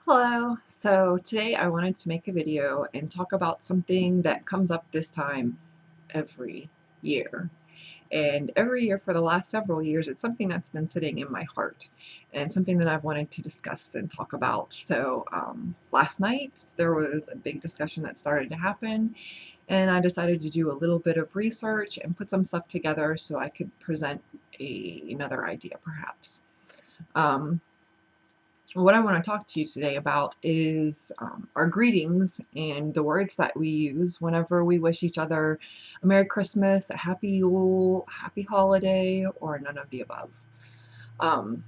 Hello. So today I wanted to make a video and talk about something that comes up this time every year. And every year for the last several years, it's something that's been sitting in my heart and something that I've wanted to discuss and talk about. So last night there was a big discussion that started to happen, and I decided to do a little bit of research and put some stuff together so I could present another idea perhaps. Um, what I want to talk to you today about is our greetings and the words that we use whenever we wish each other a Merry Christmas, a Happy Yule, Happy Holiday, or none of the above. Um,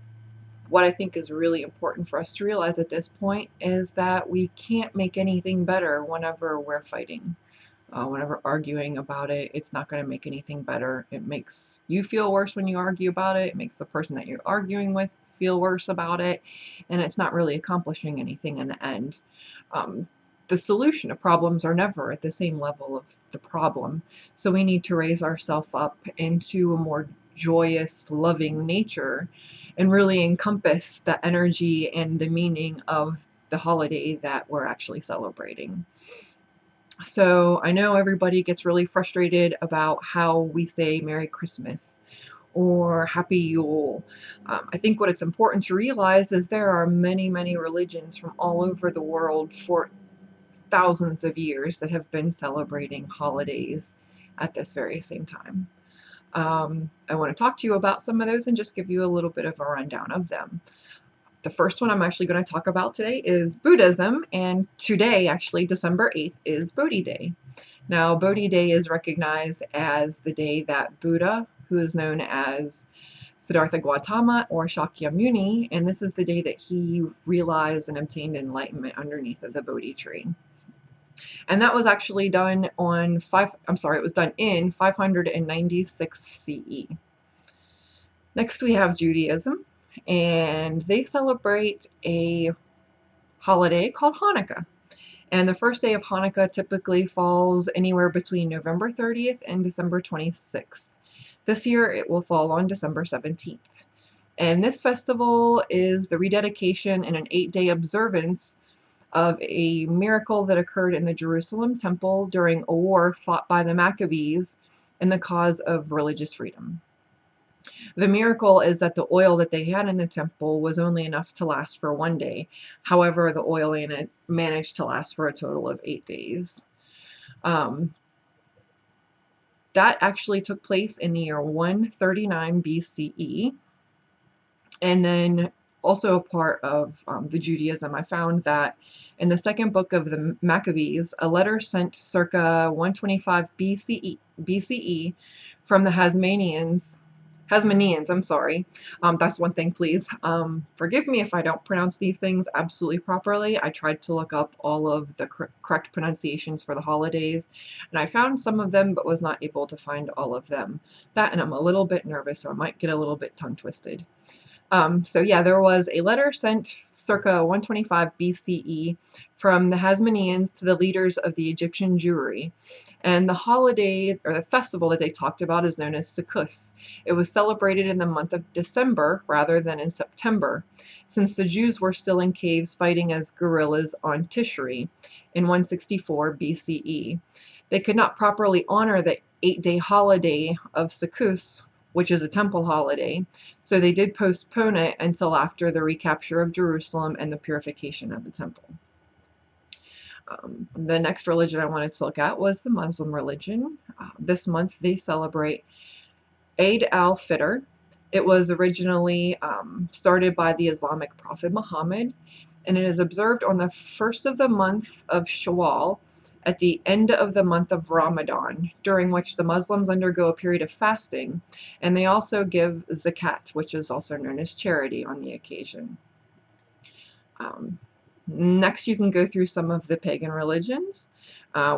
what I think is really important for us to realize at this point is that we can't make anything better whenever we're fighting. Whenever arguing about it, it's not going to make anything better. It makes you feel worse when you argue about it. It makes the person that you're arguing with feel worse about it. And it's not really accomplishing anything in the end. Um, the solution to problems are never at the same level of the problem. So we need to raise ourselves up into a more joyous, loving nature and really encompass the energy and the meaning of the holiday that we're actually celebrating. So I know everybody gets really frustrated about how we say Merry Christmas or Happy Yule. I think what it's important to realize is there are many, many religions from all over the world for thousands of years that have been celebrating holidays at this very same time. I want to talk to you about some of those and just give you a little bit of a rundown of them. The first one I'm actually going to talk about today is Buddhism, and today, actually, December 8th, is Bodhi Day. Now, Bodhi Day is recognized as the day that Buddha, who is known as Siddhartha Gautama or Shakyamuni, and this is the day that he realized and obtained enlightenment underneath of the Bodhi tree. And that was actually done it was done in 596 CE. Next we have Judaism, and they celebrate a holiday called Hanukkah. And the first day of Hanukkah typically falls anywhere between November 30th and December 26th. This year it will fall on December 17th. And this festival is the rededication and an 8-day observance of a miracle that occurred in the Jerusalem temple during a war fought by the Maccabees in the cause of religious freedom. The miracle is that the oil that they had in the temple was only enough to last for one day. However, the oil in it managed to last for a total of 8 days. Um, that actually took place in the year 139 BCE. And then also a part of the Judaism, I found that in the second book of the Maccabees, a letter sent circa 125 BCE from the Hasmoneans, I'm sorry. That's one thing, please. Forgive me if I don't pronounce these things absolutely properly. I tried to look up all of the correct pronunciations for the holidays, and I found some of them, but was not able to find all of them. That, and I'm a little bit nervous, so I might get a little bit tongue twisted. So yeah, there was a letter sent circa 125 BCE from the Hasmoneans to the leaders of the Egyptian Jewry. And the holiday or the festival that they talked about is known as Sukkot. It was celebrated in the month of December rather than in September, since the Jews were still in caves fighting as guerrillas on Tishri in 164 BCE. They could not properly honor the 8-day holiday of Sukkot, which is a temple holiday, so they did postpone it until after the recapture of Jerusalem and the purification of the temple. The next religion I wanted to look at was the Muslim religion. This month they celebrate Eid al-Fitr. It was originally started by the Islamic prophet Muhammad, and it is observed on the first of the month of Shawwal at the end of the month of Ramadan, during which the Muslims undergo a period of fasting, and they also give zakat, which is also known as charity, on the occasion. Next, you can go through some of the pagan religions.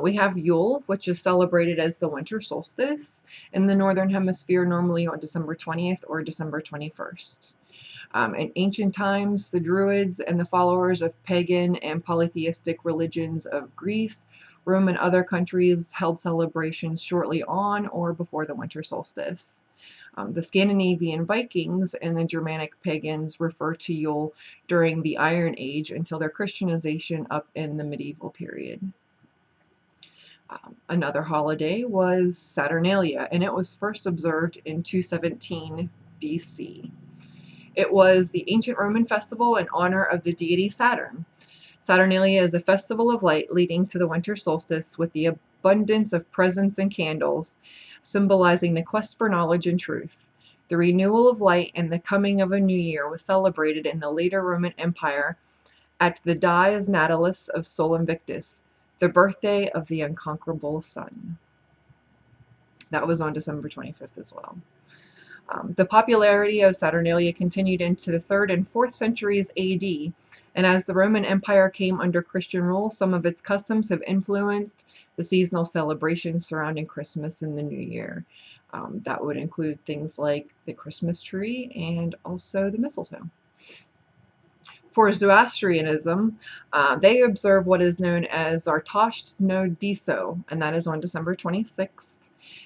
We have Yule, which is celebrated as the winter solstice in the northern hemisphere, normally on December 20th or December 21st. In ancient times, the Druids and the followers of pagan and polytheistic religions of Greece, Rome, and other countries held celebrations shortly on or before the winter solstice. The Scandinavian Vikings and the Germanic pagans refer to Yule during the Iron Age until their Christianization up in the medieval period. Another holiday was Saturnalia, and it was first observed in 217 BC. It was the ancient Roman festival in honor of the deity Saturn. Saturnalia is a festival of light leading to the winter solstice with the abundance of presents and candles, symbolizing the quest for knowledge and truth. The renewal of light and the coming of a new year was celebrated in the later Roman Empire at the Dies Natalis of Sol Invictus, the birthday of the unconquerable sun. That was on December 25th as well. The popularity of Saturnalia continued into the 3rd and 4th centuries AD, and as the Roman Empire came under Christian rule, some of its customs have influenced the seasonal celebrations surrounding Christmas and the New Year. That would include things like the Christmas tree and also the mistletoe. For Zoroastrianism, they observe what is known as Zartasht no Diso, and that is on December 26th.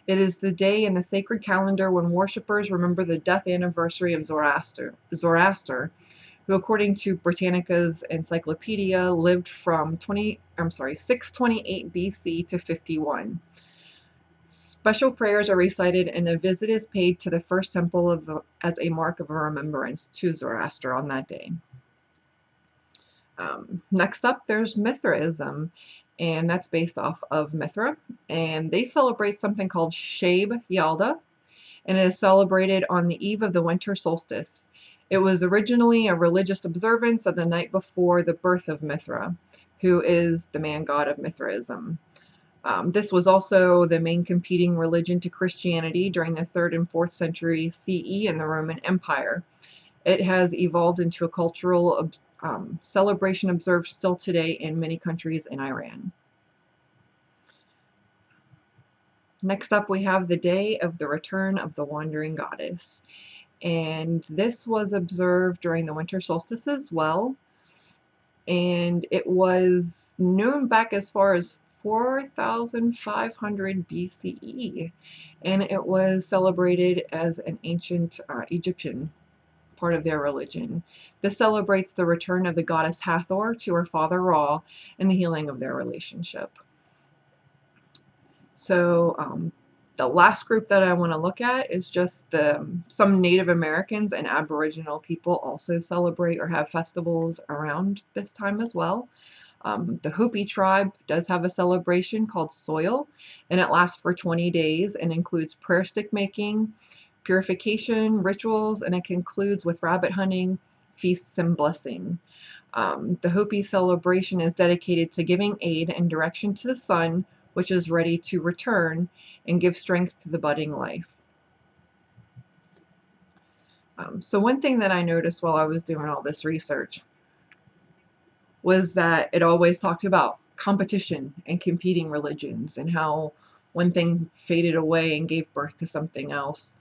It is the day in the sacred calendar when worshippers remember the death anniversary of Zoroaster, who, according to Britannica's encyclopedia, lived from 628 BC to 51. Special prayers are recited and a visit is paid to the first temple as a mark of remembrance to Zoroaster on that day. Next up, there's Mithra Ism, and that's based off of Mithra, and they celebrate something called Shab Yalda, and it is celebrated on the eve of the winter solstice. It was originally a religious observance of the night before the birth of Mithra, who is the man god of Mithraism. This was also the main competing religion to Christianity during the 3rd and 4th century CE in the Roman Empire. It has evolved into a cultural celebration observed still today in many countries in Iran. Next up, we have the Day of the Return of the Wandering Goddess, and this was observed during the winter solstice as well, and it was known back as far as 4500 BCE, and it was celebrated as an ancient Egyptian part of their religion. This celebrates the return of the goddess Hathor to her father Ra and the healing of their relationship. So the last group that I want to look at is just some Native Americans and Aboriginal people also celebrate or have festivals around this time as well. The Hopi tribe does have a celebration called Soil, and it lasts for 20 days and includes prayer stick making, purification, rituals, and it concludes with rabbit hunting, feasts, and blessing. The Hopi celebration is dedicated to giving aid and direction to the sun, which is ready to return and give strength to the budding life. So one thing that I noticed while I was doing all this research was that it always talked about competition and competing religions and how one thing faded away and gave birth to something else.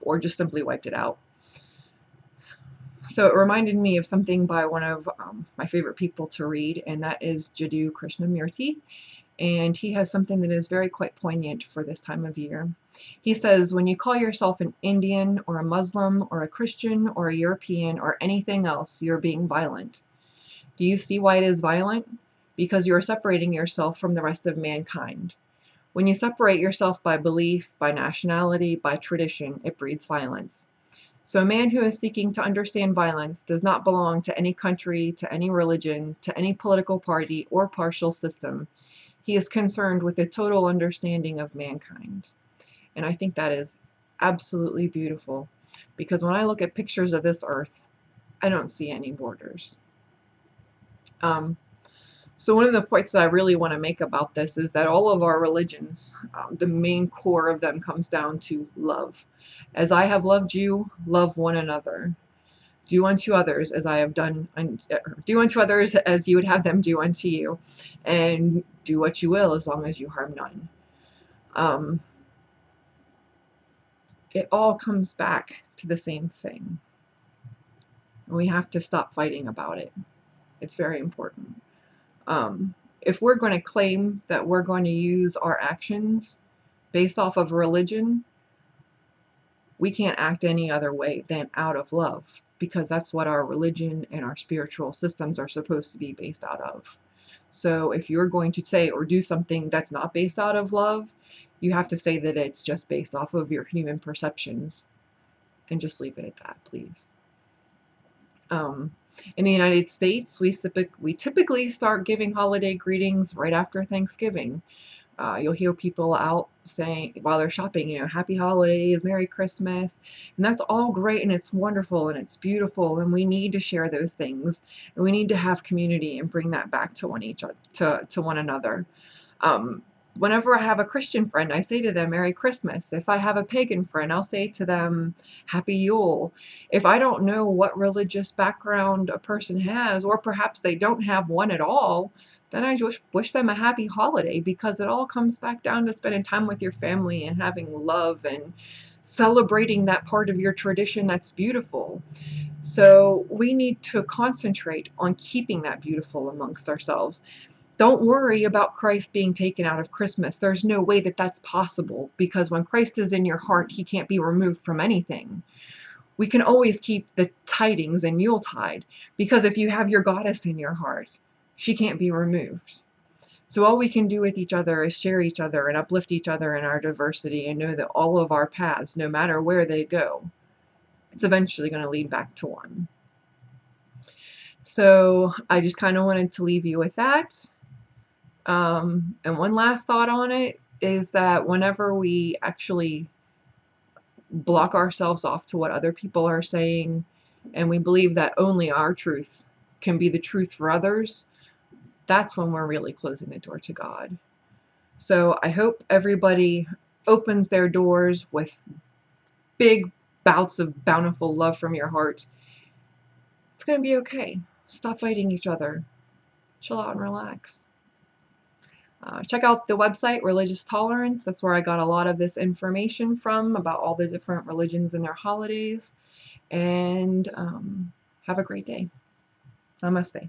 Or just simply wiped it out. So it reminded me of something by one of my favorite people to read, and that is Jiddu Krishnamurti, and he has something that is very quite poignant for this time of year. He says, when you call yourself an Indian or a Muslim or a Christian or a European or anything else, you're being violent. Do you see why it is violent? Because you are separating yourself from the rest of mankind. When you separate yourself by belief, by nationality, by tradition, it breeds violence. So a man who is seeking to understand violence does not belong to any country, to any religion, to any political party or partial system. He is concerned with a total understanding of mankind. And I think that is absolutely beautiful, because when I look at pictures of this earth, I don't see any borders. So one of the points that I really want to make about this is that all of our religions, the main core of them comes down to love. As I have loved you, love one another. Do unto others as I have done, do unto others as you would have them do unto you, and do what you will as long as you harm none. It all comes back to the same thing. We have to stop fighting about it. It's very important. If we're going to claim that we're going to use our actions based off of religion, we can't act any other way than out of love, because that's what our religion and our spiritual systems are supposed to be based out of. So if you're going to say or do something that's not based out of love, you have to say that it's just based off of your human perceptions, and just leave it at that, please. In the United States, we typically start giving holiday greetings right after Thanksgiving. You'll hear people out saying while they're shopping, Happy Holidays, Merry Christmas, and that's all great and it's wonderful and it's beautiful, and we need to share those things, and we need to have community and bring that back to one another. Um, Whenever I have a Christian friend, I say to them, Merry Christmas. If I have a pagan friend, I'll say to them, Happy Yule. If I don't know what religious background a person has, or perhaps they don't have one at all, then I just wish them a happy holiday, because it all comes back down to spending time with your family and having love and celebrating that part of your tradition that's beautiful. So we need to concentrate on keeping that beautiful amongst ourselves. Don't worry about Christ being taken out of Christmas. There's no way that that's possible, because when Christ is in your heart, he can't be removed from anything. We can always keep the tidings and Yuletide, because if you have your goddess in your heart, she can't be removed. So all we can do with each other is share each other and uplift each other in our diversity, and know that all of our paths, no matter where they go, it's eventually going to lead back to one. So I just kind of wanted to leave you with that. And one last thought on it is that whenever we actually block ourselves off to what other people are saying, and we believe that only our truth can be the truth for others, that's when we're really closing the door to God. So I hope everybody opens their doors with big bouts of bountiful love from your heart. It's going to be okay. Stop fighting each other. Chill out and relax. Check out the website, Religious Tolerance. That's where I got a lot of this information from about all the different religions and their holidays. And have a great day. Namaste.